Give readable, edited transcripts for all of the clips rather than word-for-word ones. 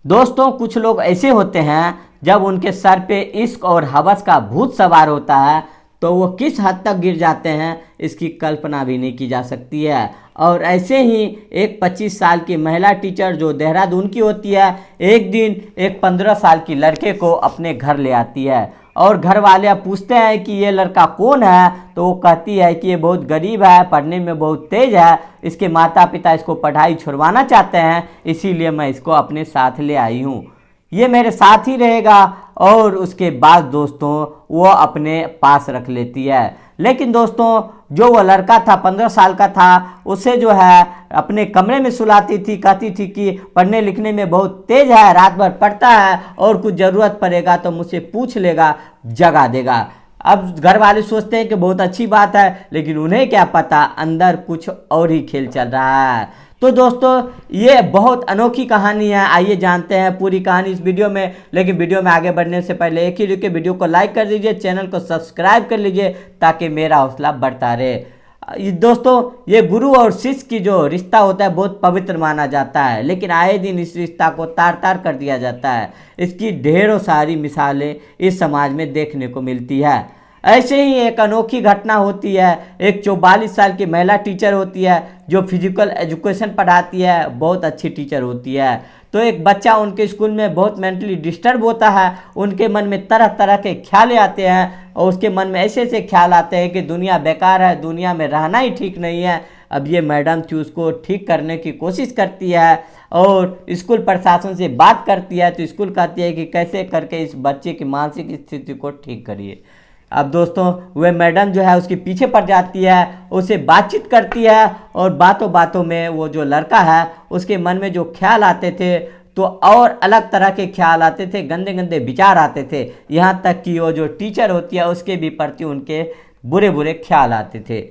दोस्तों, कुछ लोग ऐसे होते हैं जब उनके सर पे इश्क और हवस का भूत सवार होता है तो वो किस हद तक गिर जाते हैं इसकी कल्पना भी नहीं की जा सकती है। और ऐसे ही एक 25 साल की महिला टीचर जो देहरादून की होती है, एक दिन एक 15 साल की लड़के को अपने घर ले आती है और घर वाले पूछते हैं कि ये लड़का कौन है, तो वो कहती है कि ये बहुत गरीब है, पढ़ने में बहुत तेज है, इसके माता पिता इसको पढ़ाई छुड़वाना चाहते हैं, इसीलिए मैं इसको अपने साथ ले आई हूँ, ये मेरे साथ ही रहेगा। और उसके बाद दोस्तों वो अपने पास रख लेती है। लेकिन दोस्तों जो वो लड़का था 15 साल का था, उसे जो है अपने कमरे में सुलाती थी, कहती थी कि पढ़ने लिखने में बहुत तेज है, रात भर पढ़ता है और कुछ ज़रूरत पड़ेगा तो मुझसे पूछ लेगा, जगा देगा। अब घर वाले सोचते हैं कि बहुत अच्छी बात है, लेकिन उन्हें क्या पता अंदर कुछ और ही खेल चल रहा है। तो दोस्तों ये बहुत अनोखी कहानी है, आइए जानते हैं पूरी कहानी इस वीडियो में। लेकिन वीडियो में आगे बढ़ने से पहले एक ही रुके, वीडियो को लाइक कर दीजिए, चैनल को सब्सक्राइब कर लीजिए ताकि मेरा हौसला बढ़ता रहे। दोस्तों ये गुरु और शिष्य की जो रिश्ता होता है बहुत पवित्र माना जाता है, लेकिन आए दिन इस रिश्ता को तार तार कर दिया जाता है। इसकी ढेरों सारी मिसालें इस समाज में देखने को मिलती है। ऐसे ही एक अनोखी घटना होती है। एक 44 साल की महिला टीचर होती है जो फिजिकल एजुकेशन पढ़ाती है, बहुत अच्छी टीचर होती है। तो एक बच्चा उनके स्कूल में बहुत मेंटली डिस्टर्ब होता है, उनके मन में तरह तरह के ख्याल आते हैं और उसके मन में ऐसे ऐसे ख्याल आते हैं कि दुनिया बेकार है, दुनिया में रहना ही ठीक नहीं है। अब ये मैडम थी उसको ठीक करने की कोशिश करती है और स्कूल प्रशासन से बात करती है, तो स्कूल कहती है कि कैसे करके इस बच्चे की मानसिक स्थिति को ठीक करिए। अब दोस्तों वह मैडम जो है उसके पीछे पड़ जाती है, उससे बातचीत करती है और बातों बातों में वो जो लड़का है उसके मन में जो ख्याल आते थे तो और अलग तरह के ख्याल आते थे, गंदे गंदे विचार आते थे, यहाँ तक कि वो जो टीचर होती है उसके भी प्रति उनके बुरे बुरे ख्याल आते थे।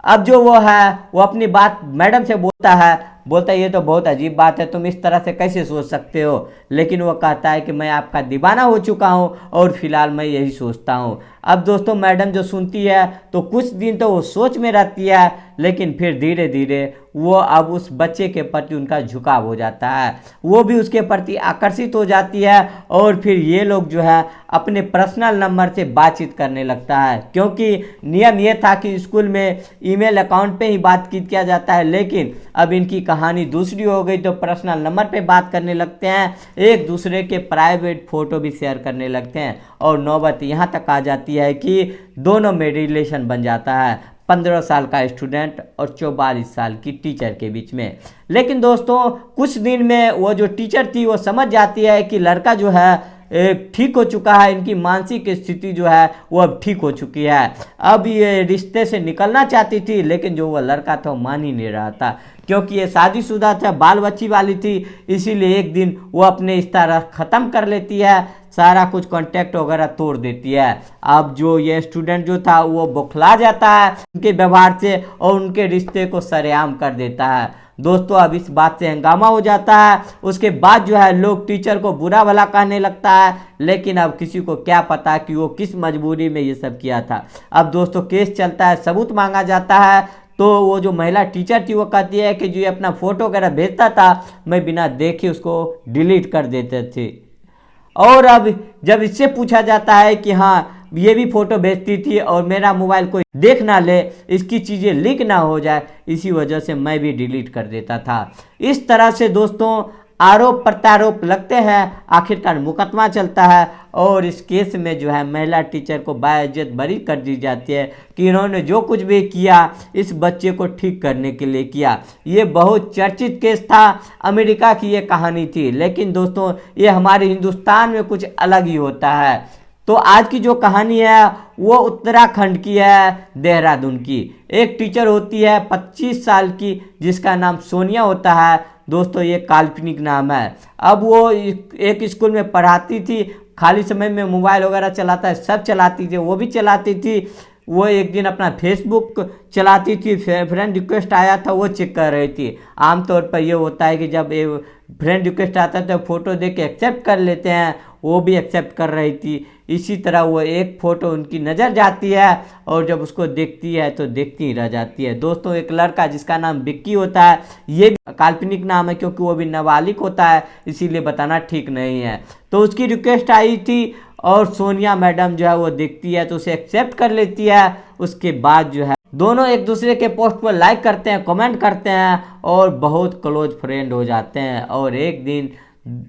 अब जो वो है वो अपनी बात मैडम से बोलता है ये तो बहुत अजीब बात है, तुम इस तरह से कैसे सोच सकते हो। लेकिन वो कहता है कि मैं आपका दीवाना हो चुका हूँ और फिलहाल मैं यही सोचता हूँ। अब दोस्तों मैडम जो सुनती है तो कुछ दिन तो वो सोच में रहती है, लेकिन फिर धीरे धीरे वो अब उस बच्चे के प्रति उनका झुकाव हो जाता है, वो भी उसके प्रति आकर्षित हो जाती है और फिर ये लोग जो है अपने पर्सनल नंबर से बातचीत करने लगता है। क्योंकि नियम ये था कि स्कूल में ईमेल अकाउंट पे ही बातचीत किया जाता है, लेकिन अब इनकी कहानी दूसरी हो गई तो पर्सनल नंबर पे बात करने लगते हैं, एक दूसरे के प्राइवेट फ़ोटो भी शेयर करने लगते हैं और नौबत यहाँ तक आ जाती है कि दोनों में रिलेशन बन जाता है, 15 साल का स्टूडेंट और 44 साल की टीचर के बीच में। लेकिन दोस्तों कुछ दिन में वो जो टीचर थी वो समझ जाती है कि लड़का जो है ठीक हो चुका है, इनकी मानसिक स्थिति जो है वो अब ठीक हो चुकी है। अब ये रिश्ते से निकलना चाहती थी, लेकिन जो वो लड़का था वो मान ही नहीं रहा था, क्योंकि ये शादीशुदा था, बाल बच्ची वाली थी। इसीलिए एक दिन वो अपने इस तरह ख़त्म कर लेती है, सारा कुछ कांटेक्ट वगैरह तोड़ देती है। अब जो ये स्टूडेंट जो था वो बौखला जाता है उनके व्यवहार से और उनके रिश्ते को सरेआम कर देता है। दोस्तों अब इस बात से हंगामा हो जाता है। उसके बाद जो है लोग टीचर को बुरा भला कहने लगता है, लेकिन अब किसी को क्या पता कि वो किस मजबूरी में ये सब किया था। अब दोस्तों केस चलता है, सबूत मांगा जाता है, तो वो जो महिला टीचर थी वो कहती है कि जो ये अपना फ़ोटो वगैरह भेजता था मैं बिना देखे उसको डिलीट कर देते थे। और अब जब इससे पूछा जाता है कि हाँ ये भी फ़ोटो भेजती थी और मेरा मोबाइल कोई देख ना ले, इसकी चीज़ें लीक ना हो जाए, इसी वजह से मैं भी डिलीट कर देता था। इस तरह से दोस्तों आरोप प्रत्यारोप लगते हैं, आखिरकार मुकदमा चलता है और इस केस में जो है महिला टीचर को बाइज्जत बरी कर दी जाती है कि इन्होंने जो कुछ भी किया इस बच्चे को ठीक करने के लिए किया। ये बहुत चर्चित केस था, अमेरिका की ये कहानी थी, लेकिन दोस्तों ये हमारे हिंदुस्तान में कुछ अलग ही होता है। तो आज की जो कहानी है वो उत्तराखंड की है, देहरादून की। एक टीचर होती है 25 साल की जिसका नाम सोनिया होता है। दोस्तों ये काल्पनिक नाम है। अब वो एक स्कूल में पढ़ाती थी, खाली समय में मोबाइल वगैरह चलाता है, सब चलाती थी, वो भी चलाती थी। वो एक दिन अपना फेसबुक चलाती थी, फ्रेंड रिक्वेस्ट आया था वो चेक कर रही थी। आमतौर पर ये होता है कि जब फ्रेंड रिक्वेस्ट आता है तो फ़ोटो देख के एक्सेप्ट कर लेते हैं, वो भी एक्सेप्ट कर रही थी। इसी तरह वो एक फ़ोटो उनकी नज़र जाती है और जब उसको देखती है तो देखती ही रह जाती है। दोस्तों एक लड़का जिसका नाम विक्की होता है, ये भी काल्पनिक नाम है क्योंकि वो भी नाबालिग होता है, इसीलिए बताना ठीक नहीं है। तो उसकी रिक्वेस्ट आई थी और सोनिया मैडम जो है वो देखती है तो उसे एक्सेप्ट कर लेती है। उसके बाद जो है दोनों एक दूसरे के पोस्ट पर लाइक करते हैं, कमेंट करते हैं और बहुत क्लोज फ्रेंड हो जाते हैं और एक दिन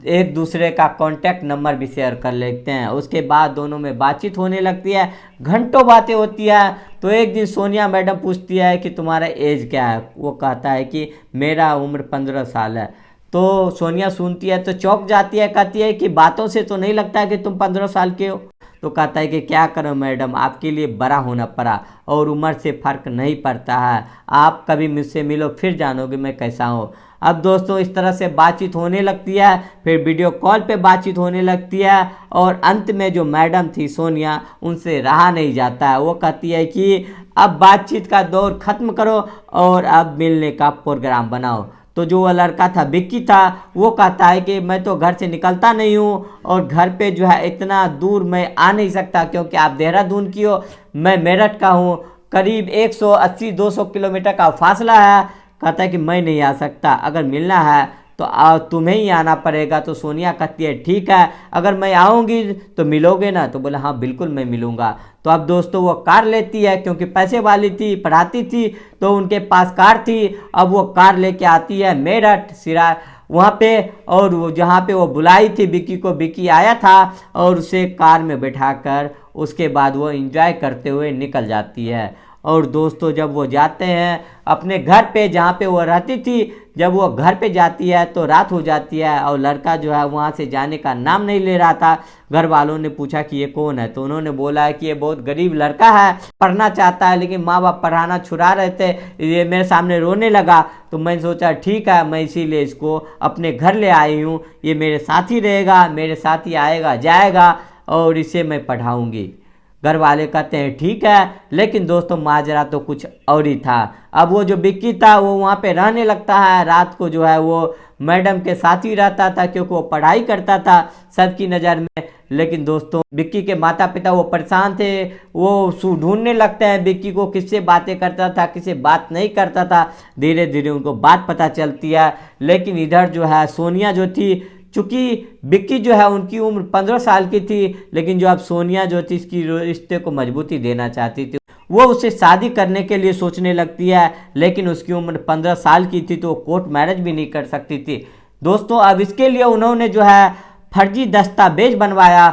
एक दूसरे का कॉन्टैक्ट नंबर भी शेयर कर लेते हैं। उसके बाद दोनों में बातचीत होने लगती है, घंटों बातें होती है। तो एक दिन सोनिया मैडम पूछती है कि तुम्हारा एज क्या है। वो कहता है कि मेरा उम्र 15 साल है। तो सोनिया सुनती है तो चौंक जाती है, कहती है कि बातों से तो नहीं लगता है कि तुम 15 साल के हो। तो कहता है कि क्या करो मैडम, आपके लिए बड़ा होना पड़ा और उम्र से फ़र्क नहीं पड़ता है। आप कभी मुझसे मिलो फिर जानोगे मैं कैसा हूँ। अब दोस्तों इस तरह से बातचीत होने लगती है, फिर वीडियो कॉल पे बातचीत होने लगती है और अंत में जो मैडम थी सोनिया, उनसे रहा नहीं जाता है। वो कहती है कि अब बातचीत का दौर ख़त्म करो और अब मिलने का प्रोग्राम बनाओ। तो जो वह लड़का था विक्की था, वो कहता है कि मैं तो घर से निकलता नहीं हूँ और घर पे जो है इतना दूर मैं आ नहीं सकता क्योंकि आप देहरादून की हो, मैं मेरठ का हूँ, करीब 180-200 किलोमीटर का फासला है। कहता है कि मैं नहीं आ सकता, अगर मिलना है तो तुम्हें ही आना पड़ेगा। तो सोनिया कहती है ठीक है, अगर मैं आऊँगी तो मिलोगे ना। तो बोला हाँ बिल्कुल मैं मिलूँगा। तो अब दोस्तों वो कार लेती है क्योंकि पैसे वाली थी, पढ़ाती थी तो उनके पास कार थी। अब वो कार लेके आती है मेरठ सिरा वहाँ पे, और वो जहाँ पे वो बुलाई थी विक्की को, विक्की आया था और उसे कार में बैठाकर उसके बाद वो एंजॉय करते हुए निकल जाती है। और दोस्तों जब वो जाते हैं अपने घर पे जहाँ पे वो रहती थी, जब वो घर पे जाती है तो रात हो जाती है और लड़का जो है वहाँ से जाने का नाम नहीं ले रहा था। घर वालों ने पूछा कि ये कौन है, तो उन्होंने बोला है कि ये बहुत गरीब लड़का है, पढ़ना चाहता है लेकिन माँ बाप पढ़ाना छुड़ा रहे थे, ये मेरे सामने रोने लगा। तो मैंने सोचा ठीक है, मैं इसीलिए इसको अपने घर ले आई हूँ, ये मेरे साथ ही रहेगा, मेरे साथ ही आएगा जाएगा और इसे मैं पढ़ाऊँगी। घर वाले कहते हैं ठीक है, लेकिन दोस्तों माजरा तो कुछ और ही था। अब वो जो विक्की था वो वहाँ पे रहने लगता है, रात को जो है वो मैडम के साथ ही रहता था क्योंकि वो पढ़ाई करता था सबकी नज़र में। लेकिन दोस्तों विक्की के माता पिता वो परेशान थे, वो ढूंढने लगते हैं विक्की को, किससे बातें करता था किससे बात नहीं करता था। धीरे धीरे उनको बात पता चलती है, लेकिन इधर जो है सोनिया जो थी, चूँकि विक्की जो है उनकी उम्र 15 साल की थी, लेकिन जो अब सोनिया जो थी इसकी रिश्ते को मजबूती देना चाहती थी। वो उससे शादी करने के लिए सोचने लगती है, लेकिन उसकी उम्र 15 साल की थी तो वो कोर्ट मैरिज भी नहीं कर सकती थी। दोस्तों अब इसके लिए उन्होंने जो है फर्जी दस्तावेज बनवाया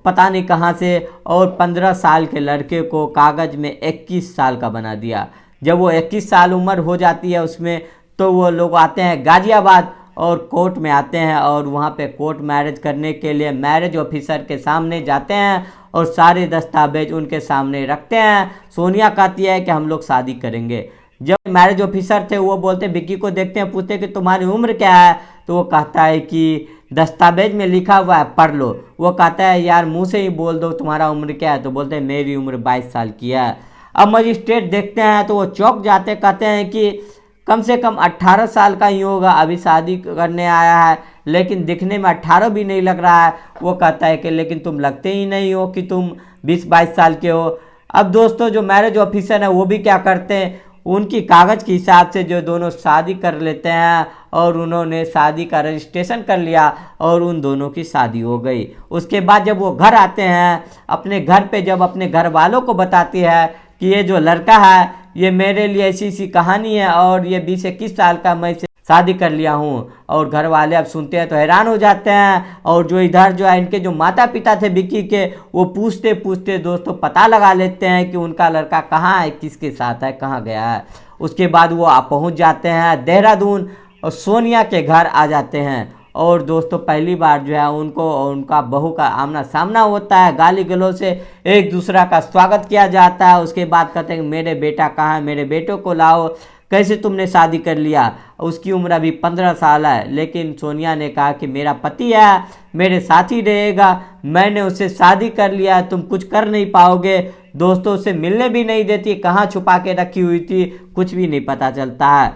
पता नहीं कहाँ से, और 15 साल के लड़के को कागज़ में 21 साल का बना दिया। जब वो 21 साल उम्र हो जाती है उसमें, तो वो लोग आते हैं गाज़ियाबाद और कोर्ट में आते हैं और वहाँ पे कोर्ट मैरिज करने के लिए मैरिज ऑफिसर के सामने जाते हैं और सारे दस्तावेज उनके सामने रखते हैं। सोनिया कहती है कि हम लोग शादी करेंगे। जब मैरिज ऑफिसर थे वो बोलते विक्की को देखते हैं, पूछते कि तुम्हारी उम्र क्या है, तो वो कहता है कि दस्तावेज में लिखा हुआ है पढ़ लो। वो कहता है यार मुँह से ही बोल दो तुम्हारा उम्र क्या है, तो बोलते हैं मेरी उम्र 22 साल की है। अब मजिस्ट्रेट देखते हैं तो वो चौंक जाते, कहते हैं कि कम से कम 18 साल का ही होगा, अभी शादी करने आया है लेकिन दिखने में 18 भी नहीं लग रहा है। वो कहता है कि लेकिन तुम लगते ही नहीं हो कि तुम 20-22 साल के हो। अब दोस्तों जो मैरिज ऑफिसर है वो भी क्या करते हैं, उनकी कागज़ के हिसाब से जो दोनों शादी कर लेते हैं और उन्होंने शादी का रजिस्ट्रेशन कर लिया और उन दोनों की शादी हो गई। उसके बाद जब वो घर आते हैं अपने घर पे, जब अपने घर वालों को बताती है कि ये जो लड़का है ये मेरे लिए ऐसी सी कहानी है और ये 20-21 साल का मैं से शादी कर लिया हूँ, और घर वाले अब सुनते हैं तो हैरान हो जाते हैं। और जो इधर जो है इनके जो माता पिता थे विक्की के, वो पूछते पूछते दोस्तों पता लगा लेते हैं कि उनका लड़का कहाँ है, किसके साथ है, कहाँ गया है। उसके बाद वो पहुँच जाते हैं देहरादून और सोनिया के घर आ जाते हैं। और दोस्तों पहली बार जो है उनको और उनका बहू का आमना सामना होता है, गाली गलौज से एक दूसरा का स्वागत किया जाता है। उसके बाद कहते हैं मेरे बेटा कहाँ है, मेरे बेटों को लाओ, कैसे तुमने शादी कर लिया। उसकी उम्र अभी 15 साल है, लेकिन सोनिया ने कहा कि मेरा पति है, मेरे साथ ही रहेगा, मैंने उससे शादी कर लिया, तुम कुछ कर नहीं पाओगे। दोस्तों उसे मिलने भी नहीं देती, कहाँ छुपा के रखी हुई थी कुछ भी नहीं पता चलता है।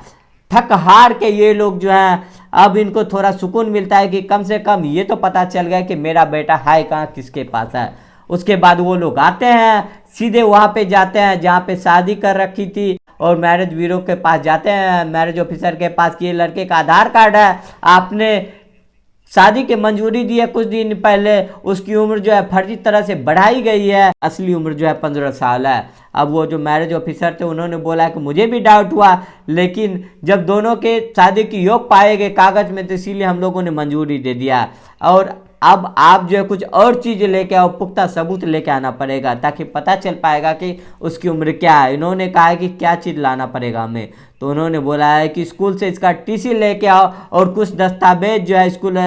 थक हार के ये लोग जो है अब इनको थोड़ा सुकून मिलता है कि कम से कम ये तो पता चल गया कि मेरा बेटा है कहाँ, किसके पास है। उसके बाद वो लोग आते हैं, सीधे वहाँ पे जाते हैं जहाँ पे शादी कर रखी थी, और मैरिज ब्यूरो के पास जाते हैं, मैरिज ऑफिसर के पास कि ये लड़के का आधार कार्ड है, आपने शादी की मंजूरी दी है कुछ दिन पहले, उसकी उम्र जो है फर्जी तरह से बढ़ाई गई है, असली उम्र जो है 15 साल है। अब वो जो मैरिज ऑफिसर थे उन्होंने बोला कि मुझे भी डाउट हुआ, लेकिन जब दोनों के शादी की योग पाए गए कागज में तो इसीलिए हम लोगों ने मंजूरी दे दिया। और अब आप जो है कुछ और चीज़ लेके आओ, पुख्ता सबूत लेके आना पड़ेगा ताकि पता चल पाएगा कि उसकी उम्र क्या है। इन्होंने कहा है कि क्या चीज़ लाना पड़ेगा हमें, तो उन्होंने बोला है कि स्कूल से इसका टीसी लेके आओ और कुछ दस्तावेज जो है स्कूल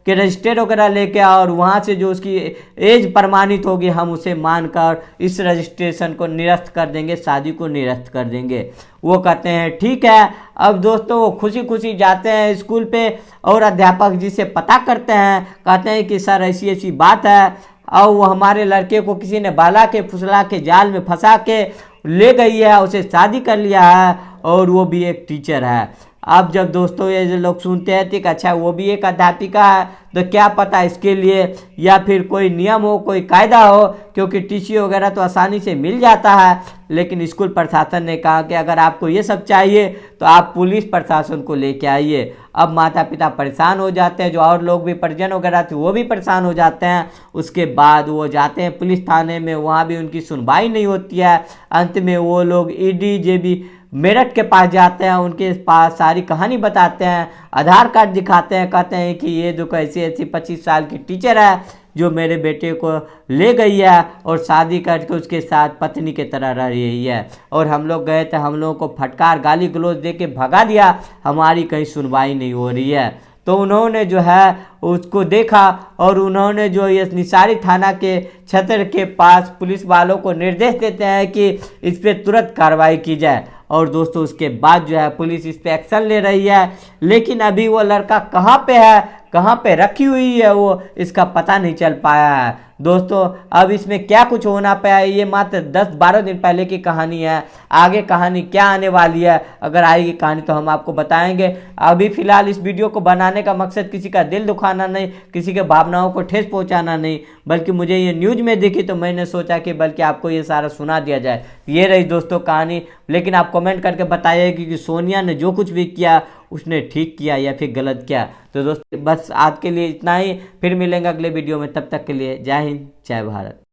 के रजिस्टर वगैरह लेके आओ, और वहाँ से जो उसकी एज प्रमाणित होगी हम उसे मानकर इस रजिस्ट्रेशन को निरस्त कर देंगे, शादी को निरस्त कर देंगे। वो कहते हैं ठीक है। अब दोस्तों वो खुशी खुशी जाते हैं स्कूल पे और अध्यापक जी से पता करते हैं, कहते हैं कि सर ऐसी ऐसी बात है, और वो हमारे लड़के को किसी ने बाला के फुसला के जाल में फंसा के ले गई है, उसे शादी कर लिया है, और वो भी एक टीचर है। अब जब दोस्तों ये जो लोग सुनते हैं कि अच्छा वो भी एक अध्यापिका है, तो क्या पता इसके लिए या फिर कोई नियम हो, कोई कायदा हो, क्योंकि टीसी वगैरह तो आसानी से मिल जाता है। लेकिन स्कूल प्रशासन ने कहा कि अगर आपको ये सब चाहिए तो आप पुलिस प्रशासन को लेके आइए। अब माता पिता परेशान हो जाते हैं, जो और लोग भी परिजन वगैरह थे वो भी परेशान हो जाते हैं। उसके बाद वो जाते हैं पुलिस थाने में, वहाँ भी उनकी सुनवाई नहीं होती है। अंत में वो लोग ईडी जेबी मेरठ के पास जाते हैं, उनके पास सारी कहानी बताते हैं, आधार कार्ड दिखाते हैं, कहते हैं कि ये जो ऐसी ऐसी 25 साल की टीचर है जो मेरे बेटे को ले गई है और शादी करके उसके साथ पत्नी की तरह रह रही है, और हम लोग गए थे, हम लोगों को फटकार गाली गलौज दे के भगा दिया, हमारी कहीं सुनवाई नहीं हो रही है। तो उन्होंने जो है उसको देखा और उन्होंने जो ये निसारी थाना के क्षेत्र के पास पुलिस वालों को निर्देश देते हैं कि इस पर तुरंत कार्रवाई की जाए। और दोस्तों उसके बाद जो है पुलिस इस पे एक्शन ले रही है, लेकिन अभी वो लड़का कहाँ पे है, कहाँ पे रखी हुई है, वो इसका पता नहीं चल पाया है। दोस्तों अब इसमें क्या कुछ होना पाया, ये मात्र 10-12 दिन पहले की कहानी है। आगे कहानी क्या आने वाली है, अगर आएगी कहानी तो हम आपको बताएंगे। अभी फिलहाल इस वीडियो को बनाने का मकसद किसी का दिल दुखाना नहीं, किसी के भावनाओं को ठेस पहुंचाना नहीं, बल्कि मुझे ये न्यूज़ में देखी तो मैंने सोचा कि बल्कि आपको ये सारा सुना दिया जाए। ये रही दोस्तों कहानी। लेकिन आप कमेंट करके बताइए कि सोनिया ने जो कुछ भी किया उसने ठीक किया या फिर गलत किया। तो दोस्तों बस आज के लिए इतना ही, फिर मिलेंगे अगले वीडियो में, तब तक के लिए जय हिंद जय भारत।